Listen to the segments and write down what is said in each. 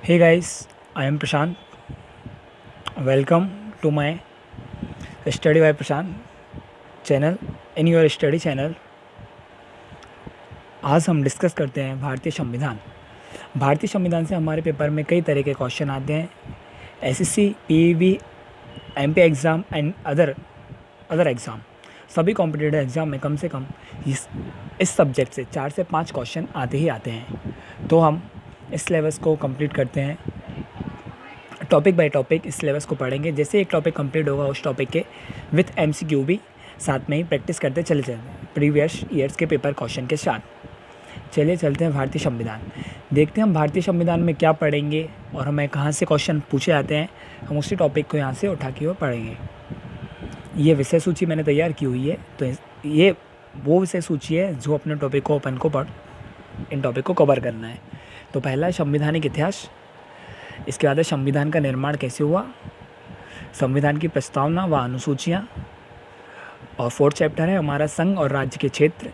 Hey guys, I am Prashant. Welcome to my Study by Prashant channel in your study channel. आज हम discuss करते हैं भारतीय संविधान। भारतीय संविधान से हमारे पेपर में कई तरह के क्वेश्चन आते हैं। SSC, PEB, MP exam and other exam, सभी कॉम्पिटिटिव एग्ज़ाम में कम से कम इस सब्जेक्ट से 4 से 5 क्वेश्चन आते ही आते हैं। तो हम इस सिलेबस को कंप्लीट करते हैं, टॉपिक बाय टॉपिक इस सिलेबस को पढ़ेंगे। जैसे एक टॉपिक कंप्लीट होगा उस टॉपिक के विथ एमसीक्यू भी साथ में ही प्रैक्टिस करते चले जाएंगे प्रीवियस ईयर्स के पेपर क्वेश्चन के साथ। चलिए चलते हैं भारतीय संविधान, देखते हैं हम भारतीय संविधान में क्या पढ़ेंगे और हमें कहाँ से क्वेश्चन पूछे जाते हैं। हम उसी टॉपिक को यहाँ से उठा के वो पढ़ेंगे। ये विषय सूची मैंने तैयार की हुई है, तो ये वो विषय सूची है जो अपने टॉपिक को अपन को इन टॉपिक को कवर करना है। तो पहला है संवैधानिक इतिहास, इसके बाद है संविधान का निर्माण कैसे हुआ, संविधान की प्रस्तावना व अनुसूचियाँ, और 4th चैप्टर है हमारा संघ और राज्य के क्षेत्र,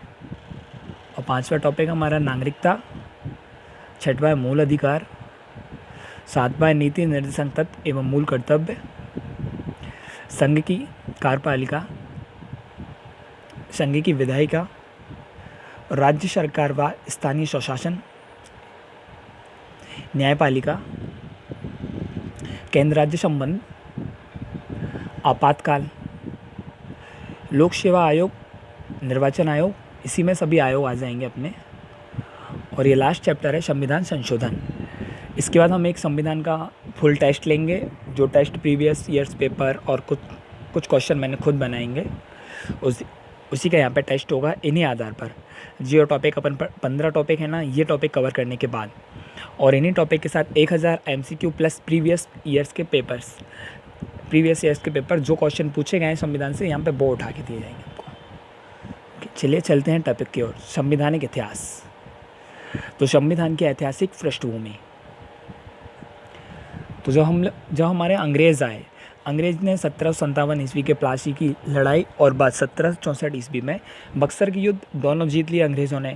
और 5वां टॉपिक हमारा नागरिकता, 6वां है मूल अधिकार, 7वां है नीति निर्देशन तत्व एवं मूल कर्तव्य, संघ की कार्यपालिका, संघ की विधायिका, राज्य सरकार व स्थानीय स्वशासन, न्यायपालिका, केंद्र राज्य संबंध, आपातकाल, लोक सेवा आयोग, निर्वाचन आयोग, इसी में सभी आयोग आ जाएंगे अपने। और ये लास्ट चैप्टर है संविधान संशोधन। इसके बाद हम एक संविधान का फुल टेस्ट लेंगे, जो टेस्ट प्रीवियस ईयर्स पेपर और कुछ क्वेश्चन मैंने खुद बनाएंगे, उसी का यहाँ पे टेस्ट होगा इन्हीं आधार पर। जो टॉपिक अपन 15 टॉपिक है ना, ये टॉपिक कवर करने के बाद और इन्हीं टॉपिक के साथ 1000 एमसीक्यू प्लस प्रीवियस ईयर्स के पेपर जो क्वेश्चन पूछे गए हैं संविधान से, यहाँ पे वो उठा के दिए जाएंगे आपको। चलिए चलते हैं टॉपिक की ओर। संवैधानिक इतिहास। तो संविधान की ऐतिहासिक पृष्ठभूमि, तो जब हमारे अंग्रेज़ आए, अंग्रेज ने 1757 ईस्वी के प्लासी की लड़ाई और बाद 1764 ईस्वी में बक्सर की युद्ध दोनों जीत लिए अंग्रेज़ों ने।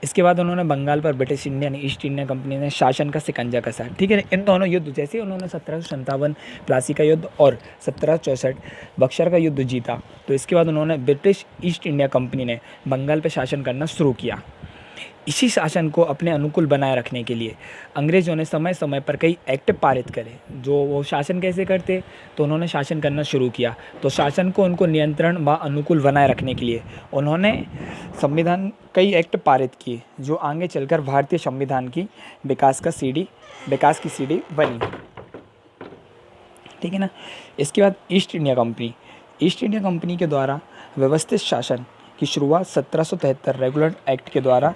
इसके बाद उन्होंने बंगाल पर ब्रिटिश ईस्ट इंडिया कंपनी ने शासन का शिकंजा कसा। ठीक है, इन दोनों युद्ध जैसे उन्होंने 1757 प्लासी का युद्ध और 1764 बक्सर का युद्ध जीता, तो इसके बाद उन्होंने ब्रिटिश ईस्ट इंडिया कंपनी ने बंगाल पर शासन करना शुरू किया। इसी शासन को अपने अनुकूल बनाए रखने के लिए अंग्रेज़ों ने समय समय पर कई एक्ट पारित करे। जो वो शासन कैसे करते, तो उन्होंने शासन करना शुरू किया, तो शासन को उनको नियंत्रण व अनुकूल बनाए रखने के लिए उन्होंने संविधान कई एक्ट पारित किए, जो आगे चलकर भारतीय संविधान की विकास की सीढ़ी बनी। ठीक है ना। इसके बाद ईस्ट इंडिया कंपनी के द्वारा व्यवस्थित शासन की शुरुआत 1773 रेगुलर एक्ट के द्वारा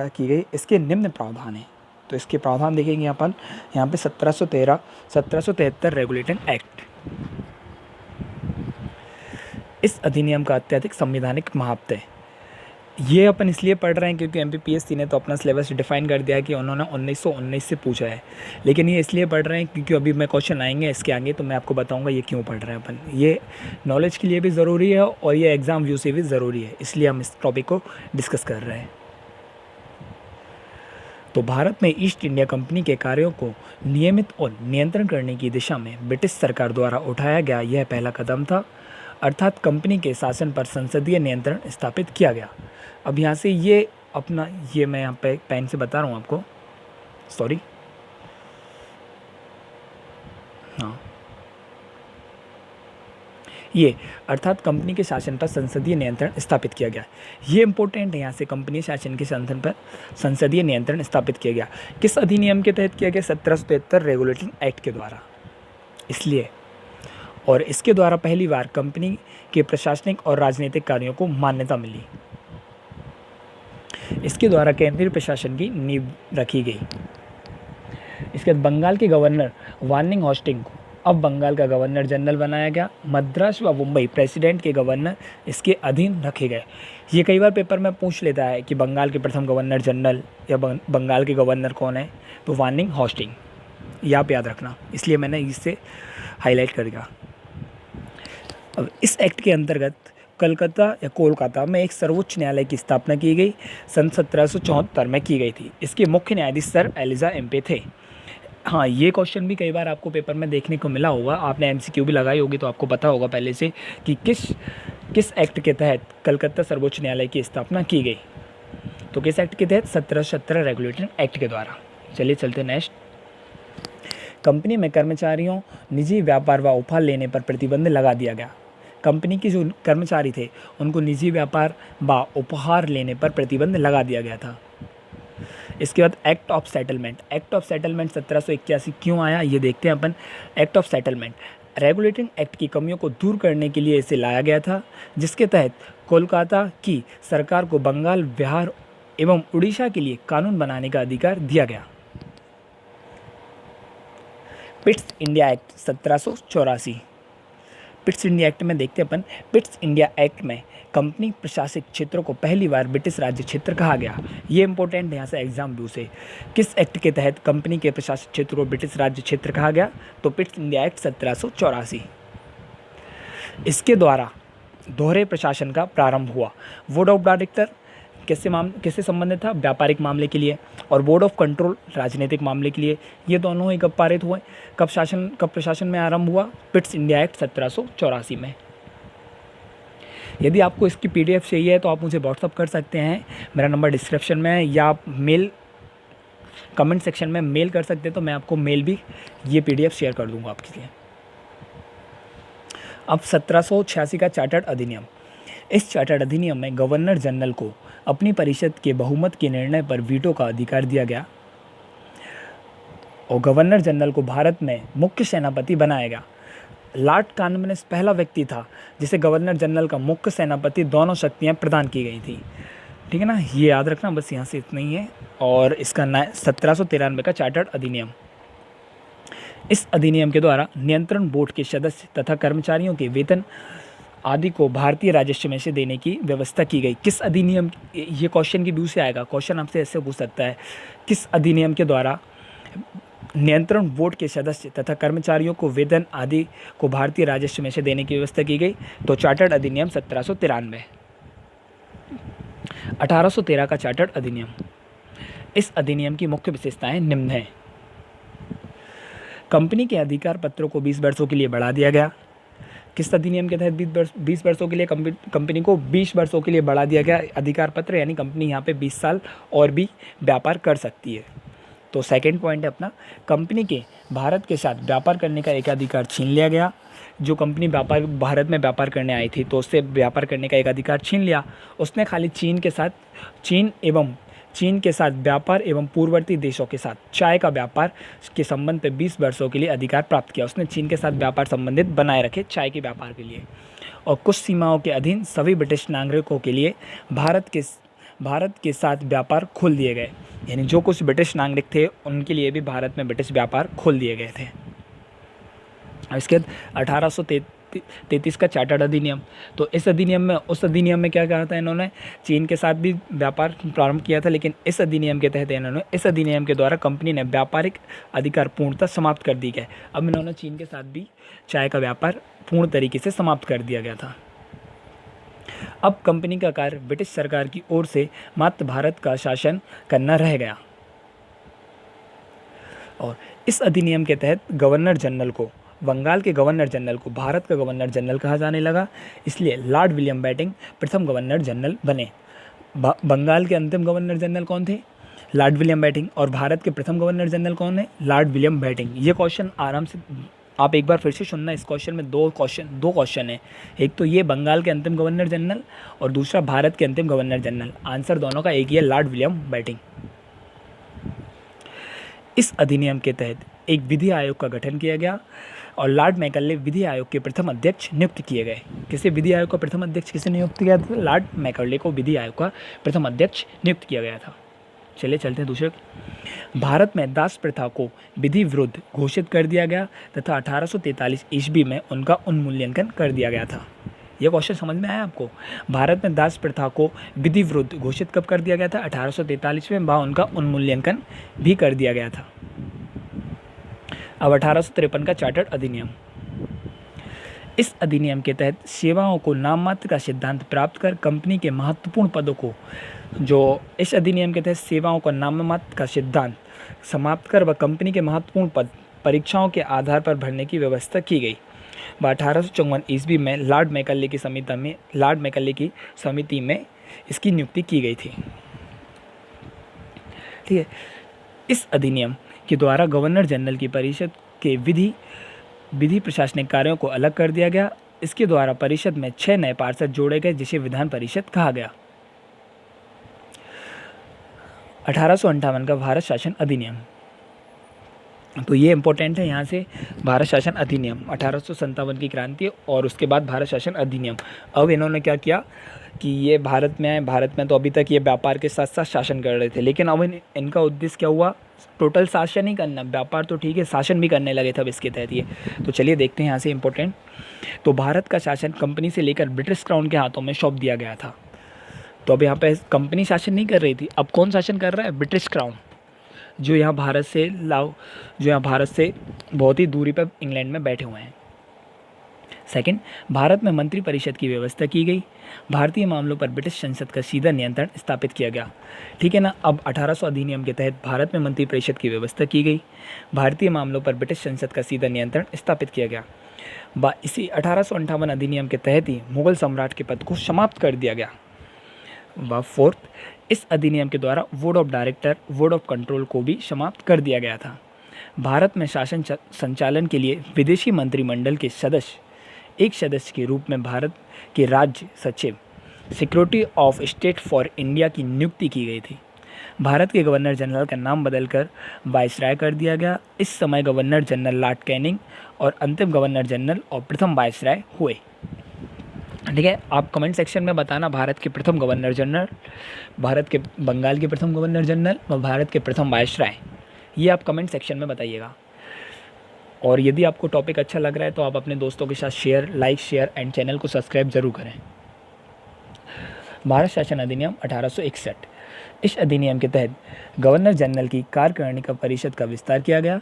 की गई। इसके निम्न प्रावधान हैं, तो इसके प्रावधान देखेंगे अपन यहाँ पे 1773 रेगुलेटिंग एक्ट। इस अधिनियम का अत्यधिक संवैधानिक महत्व है। ये अपन इसलिए पढ़ रहे हैं क्योंकि एमपीपीएससी ने तो अपना सिलेबस डिफाइन कर दिया कि उन्होंने 1919 से पूछा है, लेकिन ये इसलिए पढ़ रहे हैं क्योंकि अभी मैं क्वेश्चन आएंगे इसके आगे, तो मैं आपको बताऊंगा ये क्यों पढ़ रहे हैं अपन। ये नॉलेज के लिए भी ज़रूरी है और ये एग्ज़ाम व्यू से भी ज़रूरी है, इसलिए हम इस टॉपिक को डिस्कस कर रहे हैं। तो भारत में ईस्ट इंडिया कंपनी के कार्यों को नियमित और नियंत्रण करने की दिशा में ब्रिटिश सरकार द्वारा उठाया गया यह पहला कदम था, अर्थात कंपनी के शासन पर संसदीय नियंत्रण स्थापित किया गया। अब यहाँ से ये मैं यहाँ पे पेन से बता रहा हूँ आपको, सॉरी, हाँ, ये अर्थात कंपनी के शासन पर संसदीय नियंत्रण स्थापित किया गया। ये इंपॉर्टेंट है, यहाँ से कंपनी शासन के शासन पर संसदीय नियंत्रण स्थापित किया गया। किस अधिनियम के तहत किया गया? 1773 रेगुलेटिंग एक्ट के द्वारा, इसलिए। और इसके द्वारा पहली बार कंपनी के प्रशासनिक और राजनीतिक कार्यों को मान्यता मिली। इसके द्वारा केंद्रीय प्रशासन की नींव रखी गई। इसके बाद बंगाल के गवर्नर वानिंग हॉस्टिंग को अब बंगाल का गवर्नर जनरल बनाया गया। मद्रास व मुंबई प्रेसिडेंट के गवर्नर इसके अधीन रखे गए। ये कई बार पेपर में पूछ लेता है कि बंगाल के प्रथम गवर्नर जनरल या बंगाल के गवर्नर कौन है, तो वानिंग हॉस्टिंग, ये आप याद रखना, इसलिए मैंने इससे हाईलाइट कर दिया। अब इस एक्ट के अंतर्गत कलकत्ता या कोलकाता में एक सर्वोच्च न्यायालय की स्थापना की गई, सन 1774 में की गई थी। इसके मुख्य न्यायाधीश सर एलिजा एम्पे थे। हाँ, ये क्वेश्चन भी कई बार आपको पेपर में देखने को मिला होगा, आपने एमसीक्यू भी लगाई होगी तो आपको पता होगा पहले से कि किस एक्ट के तहत कलकत्ता सर्वोच्च न्यायालय की स्थापना की गई। तो किस एक्ट के तहत? 1717 रेगुलेटिंग एक्ट के द्वारा। चलिए चलते नेक्स्ट। कंपनी में कर्मचारियों निजी व्यापार व उपहार लेने पर प्रतिबंध लगा दिया गया। कंपनी के जो कर्मचारी थे उनको निजी व्यापार व उपहार लेने पर प्रतिबंध लगा दिया गया था। इसके बाद act of settlement. Act of settlement 1781 क्यों आया ये देखते हैं अपन। Act of settlement regulating act की कमियों को दूर करने के लिए इसे लाया गया था, जिसके तहत कोलकाता की सरकार को बंगाल, बिहार एवं उड़ीसा के लिए कानून बनाने का अधिकार दिया गया। Pitt's India act 1784। Pitt's India act में देखते हैं अपन। पिट्स इंडिया एक्ट में कंपनी प्रशासित क्षेत्रों को पहली बार ब्रिटिश राज्य क्षेत्र कहा गया। ये इंपॉर्टेंट है यहाँ से एग्जाम व्यू से। किस एक्ट के तहत कंपनी के प्रशासित क्षेत्र को ब्रिटिश राज्य क्षेत्र कहा गया? तो पिट्स इंडिया एक्ट 1784। इसके द्वारा दोहरे प्रशासन का प्रारंभ हुआ। बोर्ड ऑफ डायरेक्टर किससे संबंधित था? व्यापारिक मामले के लिए, और बोर्ड ऑफ कंट्रोल राजनीतिक मामले के लिए। ये दोनों ही कब पारित हुए? कब प्रशासन में आरंभ हुआ? पिट्स इंडिया एक्ट 1784 में। यदि आपको इसकी पीडीएफ चाहिए है तो आप मुझे व्हाट्सअप कर सकते हैं, मेरा नंबर डिस्क्रिप्शन में है, या आप मेल कमेंट सेक्शन में मेल कर सकते हैं, तो मैं आपको मेल भी ये पीडीएफ शेयर कर दूंगा आपके लिए। अब 1786 का चार्टर्ड अधिनियम। इस चार्टर्ड अधिनियम में गवर्नर जनरल को अपनी परिषद के बहुमत के निर्णय पर वीटो का अधिकार दिया गया, और गवर्नर जनरल को भारत में मुख्य सेनापति बनाया गया। लॉर्ड कॉर्नवालिस पहला व्यक्ति था जिसे गवर्नर जनरल का मुख्य सेनापति दोनों शक्तियां प्रदान की गई थी। ठीक है ना, ये याद रखना, बस यहाँ से इतना ही है। और इसका 1793 का चार्टर्ड अधिनियम। इस अधिनियम के द्वारा नियंत्रण बोर्ड के सदस्य तथा कर्मचारियों के वेतन आदि को भारतीय राजस्व में से देने की व्यवस्था की गई। किस अधिनियम? ये क्वेश्चन की व्यू से आएगा, क्वेश्चन आपसे ऐसे पूछ सकता है, किस अधिनियम के द्वारा नियंत्रण बोर्ड के सदस्य तथा कर्मचारियों को वेतन आदि को भारतीय राजस्व में से देने की व्यवस्था की गई? तो चार्टर्ड अधिनियम 1793। 1813 का चार्टर्ड अधिनियम। इस अधिनियम की मुख्य विशेषताएं निम्न हैं। कंपनी के अधिकार पत्रों को 20 वर्षों के लिए बढ़ा दिया गया। किस अधिनियम के तहत 20 वर्षों के लिए कंपनी को 20 वर्षों के लिए बढ़ा दिया गया अधिकार पत्र, यानी कंपनी यहाँ पे 20 साल और भी व्यापार कर सकती है। तो सेकंड पॉइंट है अपना, कंपनी के भारत के साथ व्यापार करने का एकाधिकार छीन लिया गया। जो कंपनी भारत में व्यापार करने आई थी तो उससे व्यापार करने का एक अधिकार छीन लिया। उसने खाली चीन के साथ व्यापार एवं पूर्ववर्ती देशों के साथ चाय का व्यापार के संबंध पे 20 वर्षों के लिए अधिकार प्राप्त किया। उसने चीन के साथ व्यापार संबंधित बनाए रखे चाय के व्यापार के लिए, और कुछ सीमाओं के अधीन सभी ब्रिटिश नागरिकों के लिए भारत के साथ व्यापार खोल दिए गए। यानी जो कुछ ब्रिटिश नागरिक थे उनके लिए भी भारत में ब्रिटिश व्यापार खोल दिए गए थे। इसके बाद 1833 का चार्टर्ड अधिनियम। तो उस अधिनियम में क्या कहा था इन्होंने? चीन के साथ भी व्यापार प्रारंभ किया था, लेकिन इस अधिनियम के तहत इस अधिनियम के द्वारा कंपनी ने व्यापारिक अधिकार पूर्णतः समाप्त कर दी गए। अब इन्होंने चीन के साथ भी चाय का व्यापार पूर्ण तरीके से समाप्त कर दिया गया था। अब कंपनी का कार्य ब्रिटिश सरकार की ओर से मात्र भारत का शासन करना रह गया, और इस अधिनियम के तहत बंगाल के गवर्नर जनरल को भारत का गवर्नर जनरल कहा जाने लगा। इसलिए लॉर्ड विलियम बेंटिंक प्रथम गवर्नर जनरल बने। बंगाल के अंतिम गवर्नर जनरल कौन थे? Lord William Bentinck. और भारत के प्रथम गवर्नर जनरल कौन है? Lord William Bentinck. ये क्वेश्चन आराम से आप एक बार फिर से सुनना। इस क्वेश्चन में दो क्वेश्चन है। एक तो ये बंगाल के अंतिम गवर्नर जनरल, और दूसरा भारत के अंतिम गवर्नर जनरल। आंसर दोनों का एक ही है, लॉर्ड विलियम बेंटिंक। इस अधिनियम के तहत एक विधि आयोग का गठन किया गया, और लॉर्ड मैकॉले विधि आयोग के प्रथम अध्यक्ष नियुक्त किए गए। किसे विधि आयोग का प्रथम अध्यक्ष किसे नियुक्त किया था? लॉर्ड मैकॉले को विधि आयोग का प्रथम अध्यक्ष नियुक्त किया गया था। चलिए चलते हैं दूसरे। भारत में दास प्रथा को विधि विरुद्ध घोषित कर दिया गया तथा 1843 ईस्वी में उनका उन्मूल्यांकन कर दिया गया था। यह क्वेश्चन समझ में आया आपको? भारत में दास प्रथा को विधि विरुद्ध घोषित कब कर दिया गया था? 1843 में, वहाँ उनका उन्मूल्यांकन भी कर दिया गया था। अब 1853 का चार्टर्ड अधिनियम। इस अधिनियम के तहत सेवाओं को नाम मात्र का सिद्धांत प्राप्त कर कंपनी के महत्वपूर्ण पदों को, जो इस अधिनियम के तहत सेवाओं का नाम मात्र का सिद्धांत समाप्त कर व कंपनी के महत्वपूर्ण पद परीक्षाओं के आधार पर भरने की व्यवस्था की गई। 1854 ईस्वी में लॉर्ड मैकले की समिति में इसकी नियुक्ति की गई थी। ठीक है। इस अधिनियम के द्वारा गवर्नर जनरल की परिषद के विधि प्रशासनिक कार्यों को अलग कर दिया गया। इसके द्वारा परिषद में 6 नए पार्षद जोड़े गए, जिसे विधान परिषद कहा गया। 1858 का भारत शासन अधिनियम, तो ये इंपॉर्टेंट है यहाँ से। भारत शासन अधिनियम 1857 की क्रांति और उसके बाद भारत शासन अधिनियम। अब इन्होंने क्या किया कि ये भारत में आए। भारत में तो अभी तक ये व्यापार के साथ साथ शासन कर रहे थे, लेकिन अब इनका उद्देश्य क्या हुआ, टोटल शासन ही करना। व्यापार तो ठीक है, शासन भी करने लगे थे अब इसके तहत ये। तो चलिए देखते हैं यहाँ से इंपॉर्टेंट। तो भारत का शासन कंपनी से लेकर ब्रिटिश क्राउन के हाथों में सौंप दिया गया था। तो अब यहाँ पे कंपनी शासन नहीं कर रही थी, अब कौन शासन कर रहा है, ब्रिटिश क्राउन, जो यहाँ भारत से बहुत ही दूरी पर इंग्लैंड में बैठे हुए हैं। सेकंड, भारत में मंत्री परिषद की व्यवस्था की गई। भारतीय मामलों पर ब्रिटिश संसद का सीधा नियंत्रण स्थापित किया गया। ठीक है ना। अब 1800 अधिनियम के तहत भारत में मंत्री परिषद की व्यवस्था की गई। भारतीय मामलों पर ब्रिटिश संसद का सीधा नियंत्रण स्थापित किया गया। इसी 1858 अधिनियम के तहत ही मुगल सम्राट के पद को समाप्त कर दिया गया। फोर्थ, इस अधिनियम के द्वारा board of director, board of control को भी समाप्त कर दिया गया था। भारत में शासन संचालन के लिए विदेशी मंत्रिमंडल के सदस्य, एक सदस्य के रूप में भारत के राज्य सचिव, security of state for India की नियुक्ति की गई थी। भारत के गवर्नर जनरल का नाम बदलकर वायसराय कर दिया गया। इस समय गवर्नर जनरल लॉर्ड कैनिंग और अंतिम गवर्नर जनरल और प्रथम वायसराय हुए। ठीक है। आप कमेंट सेक्शन में बताना भारत के प्रथम गवर्नर जनरल, भारत के बंगाल के प्रथम गवर्नर जनरल और भारत के प्रथम वायसराय, ये आप कमेंट सेक्शन में बताइएगा। और यदि आपको टॉपिक अच्छा लग रहा है तो आप अपने दोस्तों के साथ लाइक शेयर एंड चैनल को सब्सक्राइब जरूर करें। भारत शासन अधिनियम 1861, इस अधिनियम के तहत गवर्नर जनरल की कार्यकारिणी का परिषद का विस्तार किया गया।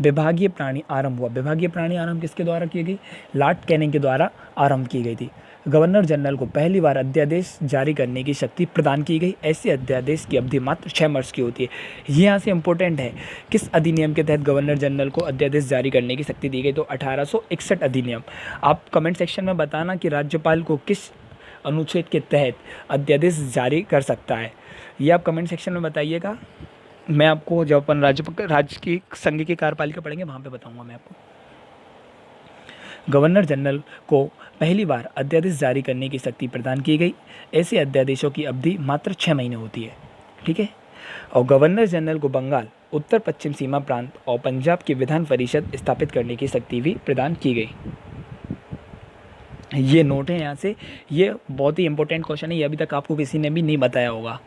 विभागीय प्राणी आरंभ हुआ। विभागीय प्राणी आरंभ किसके द्वारा की गई, लॉर्ड कैनिंग के द्वारा आरंभ की गई थी। गवर्नर जनरल को पहली बार अध्यादेश जारी करने की शक्ति प्रदान की गई। ऐसे अध्यादेश की अवधि मात्र 6 वर्ष की होती है। ये यहाँ से इंपॉर्टेंट है, किस अधिनियम के तहत गवर्नर जनरल को अध्यादेश जारी करने की शक्ति दी गई, तो 1861 अधिनियम। आप कमेंट सेक्शन में बताना कि राज्यपाल को किस अनुच्छेद के तहत अध्यादेश जारी कर सकता है, ये आप कमेंट सेक्शन में बताइएगा। मैं आपको जब अपन राज्य की संघ की कार्यपालिका पढ़ेंगे वहाँ पे बताऊँगा मैं आपको। गवर्नर जनरल को पहली बार अध्यादेश जारी करने की शक्ति प्रदान की गई। ऐसे अध्यादेशों की अवधि मात्र 6 महीने होती है। ठीक है। और गवर्नर जनरल को बंगाल, उत्तर पश्चिम सीमा प्रांत और पंजाब की विधान परिषद स्थापित करने की शक्ति भी प्रदान की गई। ये नोट है यहाँ से, ये बहुत ही इंपॉर्टेंट क्वेश्चन है, ये अभी तक आपको किसी ने भी नहीं बताया होगा।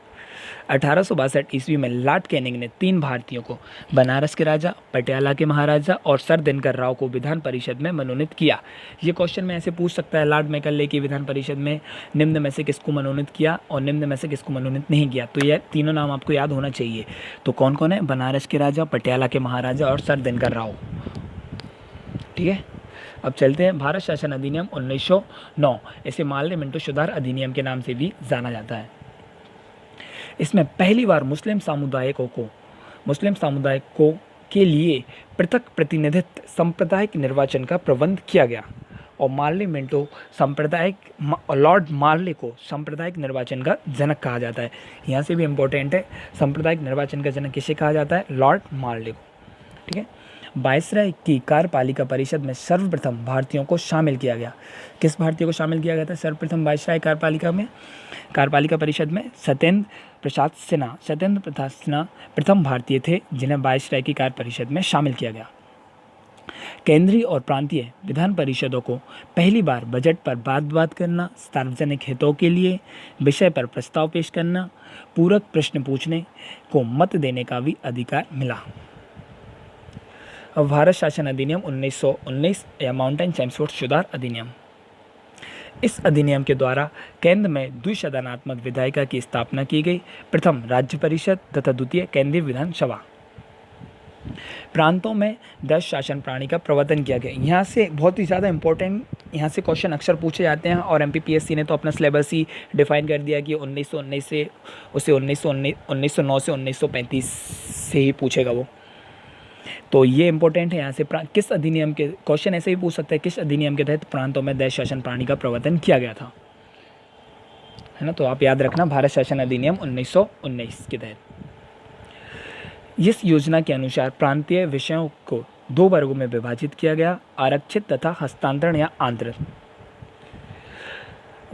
1862 ईस्वी में लॉर्ड कैनिंग ने 3 भारतीयों को, बनारस के राजा, पटियाला के महाराजा और सर दिनकर राव को विधान परिषद में मनोनीत किया। ये क्वेश्चन में ऐसे पूछ सकता है, लॉर्ड मैकले की विधान परिषद में निम्न में से किसको मनोनीत किया और निम्न में से किसको मनोनीत नहीं किया। तो ये तीनों नाम आपको याद होना चाहिए। तो कौन कौन है, बनारस के राजा, पटियाला के महाराजा और सर दिनकर राव। ठीक है। अब चलते हैं भारत शासन अधिनियम 1909, इसे माल्य मिंटो सुधार अधिनियम के नाम से भी जाना जाता है। इसमें पहली बार मुस्लिम समुदाय को के लिए पृथक प्रतिनिधित्व सांप्रदायिक निर्वाचन का प्रबंध किया गया और लॉर्ड मार्ले को सांप्रदायिक निर्वाचन का जनक कहा जाता है। यहाँ से भी इम्पोर्टेंट है, सांप्रदायिक निर्वाचन का जनक किसे कहा जाता है, लॉर्ड मार्ले को। ठीक है। वायसराय की कार्यपालिका परिषद में सर्वप्रथम भारतीयों को शामिल किया गया। किस भारतीय को शामिल किया गया था सर्वप्रथम वायसराय कार्यपालिका परिषद में? सत्येंद्र प्रसाद सिन्हा प्रथम भारतीय थे जिन्हें वायसराय की कार्य परिषद में शामिल किया गया। केंद्रीय और प्रांतीय विधान परिषदों को पहली बार बजट पर बात करना, सार्वजनिक हितों के लिए विषय पर प्रस्ताव पेश करना, पूरक प्रश्न पूछने को मत देने का भी अधिकार मिला। अब भारत शासन अधिनियम 1919 या माउंटेन चैम्प्सफोर्ड सुधार अधिनियम। इस अधिनियम के द्वारा केंद्र में द्विसदनात्मक विधायिका की स्थापना की गई। प्रथम राज्य परिषद तथा द्वितीय केंद्रीय विधानसभा। प्रांतों में 10 शासन प्रणाली का प्रवर्तन किया गया। यहाँ से बहुत ही ज़्यादा इंपॉर्टेंट यहाँ से क्वेश्चन अक्सर पूछे जाते हैं, और एमपीपीएससी ने तो अपना सिलेबस ही डिफाइन कर दिया कि 1919 से उसे 1909 से 1935 से ही पूछेगा वो। तो ये इंपॉर्टेंट है। यहाँ से किस अधिनियम के क्वेश्चन ऐसे ही पूछ सकते हैं, किस अधिनियम के तहत प्रांतों में 10 शासन प्रणाली का प्रवर्तन किया गया था, है ना। तो आप याद रखना, भारत शासन अधिनियम 1919 के तहत। इस योजना के अनुसार प्रांतीय विषयों को 2 वर्गों में विभाजित किया गया, आरक्षित तथा हस्तांतरण या आंतरिक।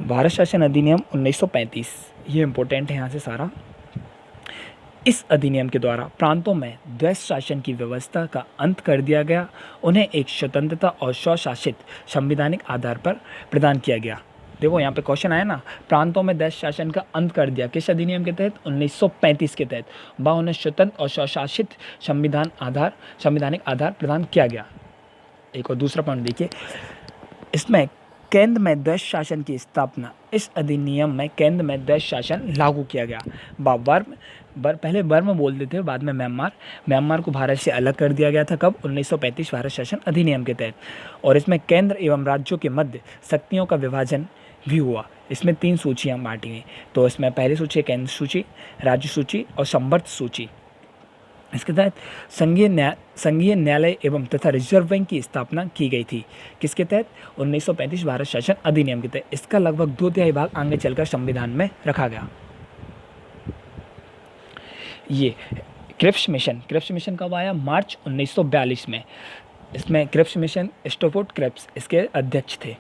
भारत शासन अधिनियम 1935, ये इंपॉर्टेंट है यहाँ से सारा। इस अधिनियम के द्वारा प्रांतों में द्वैध शासन की व्यवस्था का अंत कर दिया गया, उन्हें एक स्वतंत्रता और स्वशासित संवैधानिक आधार पर प्रदान किया गया। देखो यहाँ पे क्वेश्चन आया ना, प्रांतों में द्वैध शासन का अंत कर दिया, किस अधिनियम के तहत? 1935 के तहत। उन्हें स्वतंत्र और स्वशासित संवैधानिक आधार प्रदान किया गया। एक और दूसरा पॉइंट देखिए, इसमें केंद्र में द्वैध शासन की स्थापना, इस अधिनियम में केंद्र में द्वैध शासन लागू किया गया। पहले बर्मा बोलते थे, बाद में म्यांमार को भारत से अलग कर दिया गया था। कब? 1935 भारत शासन अधिनियम के तहत। और इसमें केंद्र एवं राज्यों के मध्य शक्तियों का विभाजन भी हुआ। इसमें 3 सूचियाँ बांटी हुई। तो इसमें पहली सूची है केंद्र सूची, राज्य सूची और संवर्त सूची। इसके तहत संघीय न्यायालय एवं तथा रिजर्व बैंक की स्थापना की गई थी। किसके तहत? 1935 भारत शासन अधिनियम के तहत। इसका लगभग 2/3 भाग आगे चलकर संविधान में रखा गया। ये क्रिप्स मिशन कब आया? मार्च 1942 में। इसमें क्रिप्स मिशन, स्टोफोर्ड क्रिप्स इसके अध्यक्ष थे।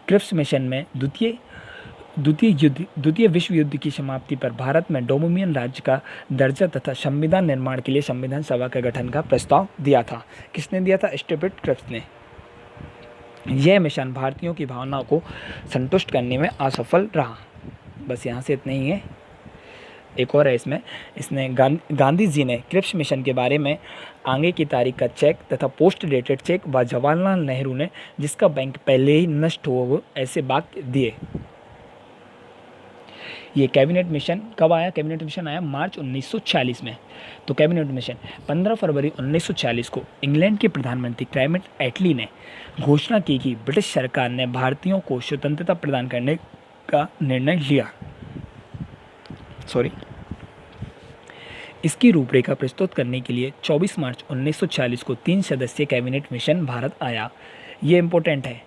क्रिप्स मिशन में द्वितीय विश्व युद्ध की समाप्ति पर भारत में डोमिनियन राज्य का दर्जा तथा संविधान निर्माण के लिए संविधान सभा के गठन का प्रस्ताव दिया था। किसने दिया था? स्टोफोर्ड क्रिप्स ने। यह मिशन भारतीयों की भावनाओं को संतुष्ट करने में असफल रहा। बस यहाँ से इतना ही है। एक और है इसने गांधी जी ने क्रिप्स मिशन के बारे में आगे की तारीख का चेक तथा पोस्ट डेटेड चेक व जवाहरलाल नेहरू ने, जिसका बैंक पहले ही नष्ट हो, ऐसे वाक्य दिए। ये कैबिनेट मिशन कब आया? कैबिनेट मिशन आया मार्च 1946 में। तो कैबिनेट मिशन 15 फरवरी 1946 को इंग्लैंड के प्रधानमंत्री क्लेमेंट एटली ने घोषणा की कि ब्रिटिश सरकार ने भारतीयों को स्वतंत्रता प्रदान करने का निर्णय लिया। इसकी रूपरेखा प्रस्तुत करने के लिए 24 मार्च 1946 को 3 सदस्यीय कैबिनेट मिशन भारत आया। ये इंपॉर्टेंट है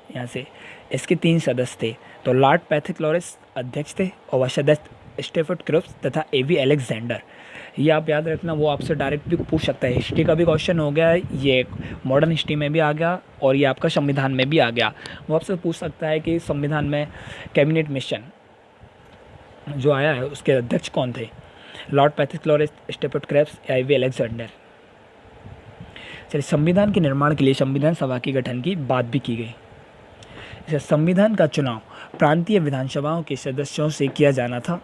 यहाँ से। इसके 3 सदस्य थे। तो लॉर्ड पैथिक लॉरेंस अध्यक्ष थे और वह सदस्य स्टोफोर्ड क्रिप्स तथा एवी अलेक्जेंडर। ये आप याद रखना, वो आपसे डायरेक्ट भी पूछ सकता है। हिस्ट्री का भी क्वेश्चन हो गया, ये मॉडर्न हिस्ट्री में भी आ गया और ये आपका संविधान में भी आ गया। वो आपसे पूछ सकता है कि संविधान में कैबिनेट मिशन जो आया है उसके अध्यक्ष कौन थे? लॉर्ड पैथिक लॉरेंस, स्टोफोर्ड क्रिप्स, एवी अलेक्जेंडर। चलिए, संविधान के निर्माण के लिए संविधान सभा के गठन की बात भी की गई। संविधान का चुनाव प्रांतीय विधानसभाओं के सदस्यों से किया जाना था।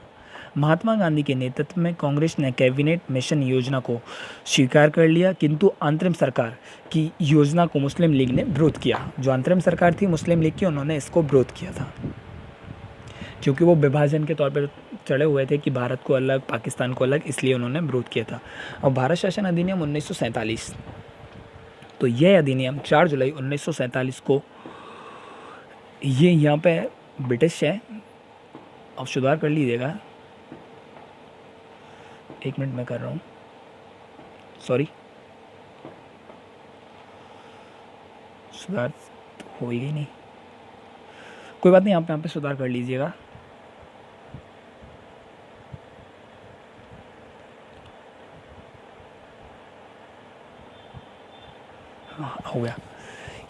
महात्मा गांधी के नेतृत्व में कांग्रेस ने कैबिनेट मिशन योजना को स्वीकार कर लिया, किंतु अंतरिम सरकार की योजना को मुस्लिम लीग ने विरोध किया। जो अंतरिम सरकार थी मुस्लिम लीग की, उन्होंने इसको विरोध किया था, क्योंकि वो विभाजन के तौर पर चढ़े हुए थे कि भारत को अलग, पाकिस्तान को अलग, इसलिए उन्होंने विरोध किया था। और भारत शासन अधिनियम 1947, तो यह अधिनियम 4 जुलाई 1947 को, ये यहाँ पे ब्रिटिश है, अब सुधार कर लीजिएगा। 1 मिनट में कर रहा हूँ, सॉरी, सुधार हो ही नहीं, कोई बात नहीं, यहाँ पे सुधार कर लीजिएगा। हो गया।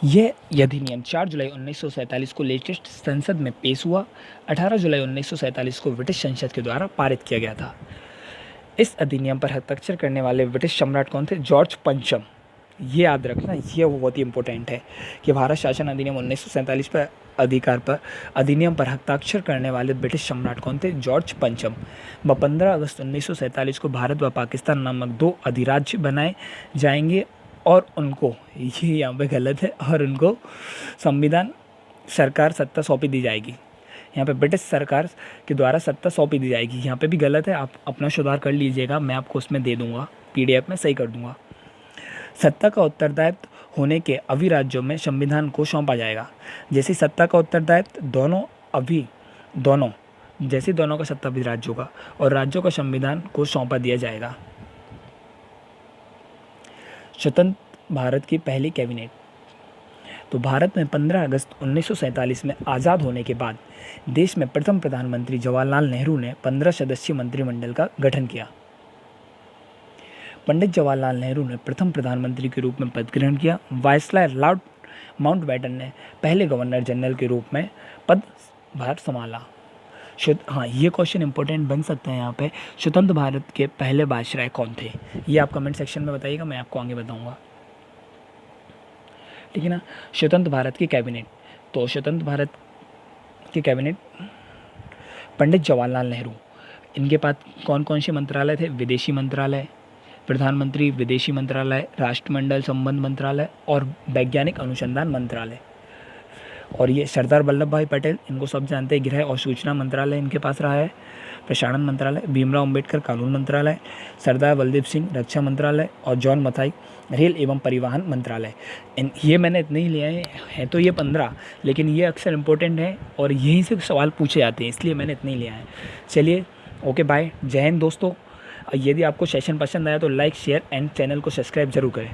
यह अधिनियम 4 जुलाई 1947 को लेटेस्ट संसद में पेश हुआ। 18 जुलाई 1947 को ब्रिटिश संसद के द्वारा पारित किया गया था। इस अधिनियम पर हस्ताक्षर करने वाले ब्रिटिश सम्राट कौन थे? जॉर्ज पंचम। ये याद रखना, ये बहुत ही इंपॉर्टेंट है कि भारत शासन अधिनियम 1947 पर अधिनियम पर हस्ताक्षर करने वाले ब्रिटिश सम्राट कौन थे? जॉर्ज पंचम। 15 अगस्त 1947 को भारत व पाकिस्तान नामक 2 अधिराज्य बनाए जाएंगे और उनको, ये यहाँ पे गलत है, और उनको संविधान सरकार सत्ता सौंपी दी जाएगी। यहाँ पे ब्रिटिश सरकार के द्वारा सत्ता सौंपी दी जाएगी, यहाँ पे भी गलत है, आप अपना सुधार कर लीजिएगा, मैं आपको उसमें दे दूँगा, PDF में सही कर दूँगा। सत्ता का उत्तरदायित्व होने के अविराज्यों में संविधान को सौंपा जाएगा। जैसे सत्ता का उत्तरदायित्व दोनों जैसे दोनों का सत्ता राज्यों का और राज्यों का संविधान को सौंपा दिया जाएगा। स्वतंत्र भारत की पहली कैबिनेट। तो भारत में 15 अगस्त 1947 में आज़ाद होने के बाद देश में प्रथम प्रधानमंत्री जवाहरलाल नेहरू ने 15 सदस्यीय मंत्रिमंडल का गठन किया। पंडित जवाहरलाल नेहरू ने प्रथम प्रधानमंत्री के रूप में पद ग्रहण किया। वायसराय लॉर्ड माउंटबेटन ने पहले गवर्नर जनरल के रूप में पदभार संभाला। हाँ, ये क्वेश्चन इंपॉर्टेंट बन सकता है यहाँ पे, स्वतंत्र भारत के पहले वायसराय कौन थे? ये आप कमेंट सेक्शन में बताइएगा, मैं आपको आगे बताऊँगा, ठीक है ना। स्वतंत्र भारत की कैबिनेट। तो स्वतंत्र भारत की कैबिनेट पंडित जवाहरलाल नेहरू, इनके पास कौन कौन से मंत्रालय थे? विदेशी मंत्रालय, प्रधानमंत्री विदेशी मंत्रालय, राष्ट्रमंडल संबंध मंत्रालय और वैज्ञानिक अनुसंधान मंत्रालय। और ये सरदार वल्लभ भाई पटेल, इनको सब जानते हैं, गृह और सूचना मंत्रालय इनके पास रहा है, प्रसारण मंत्रालय, भीमराव अंबेडकर कानून मंत्रालय, सरदार बलदेव सिंह रक्षा मंत्रालय और जॉन मथाई रेल एवं परिवहन मंत्रालय। ये मैंने इतने ही लिए हैं, तो ये 15, लेकिन ये अक्सर इंपॉर्टेंट है और यहीं से सवाल पूछे जाते हैं, इसलिए मैंने इतने ही लिया है। चलिए, ओके, बाय, जय हिंद दोस्तों। यदि आपको सेशन पसंद आया तो लाइक, शेयर एंड चैनल को सब्सक्राइब जरूर करें।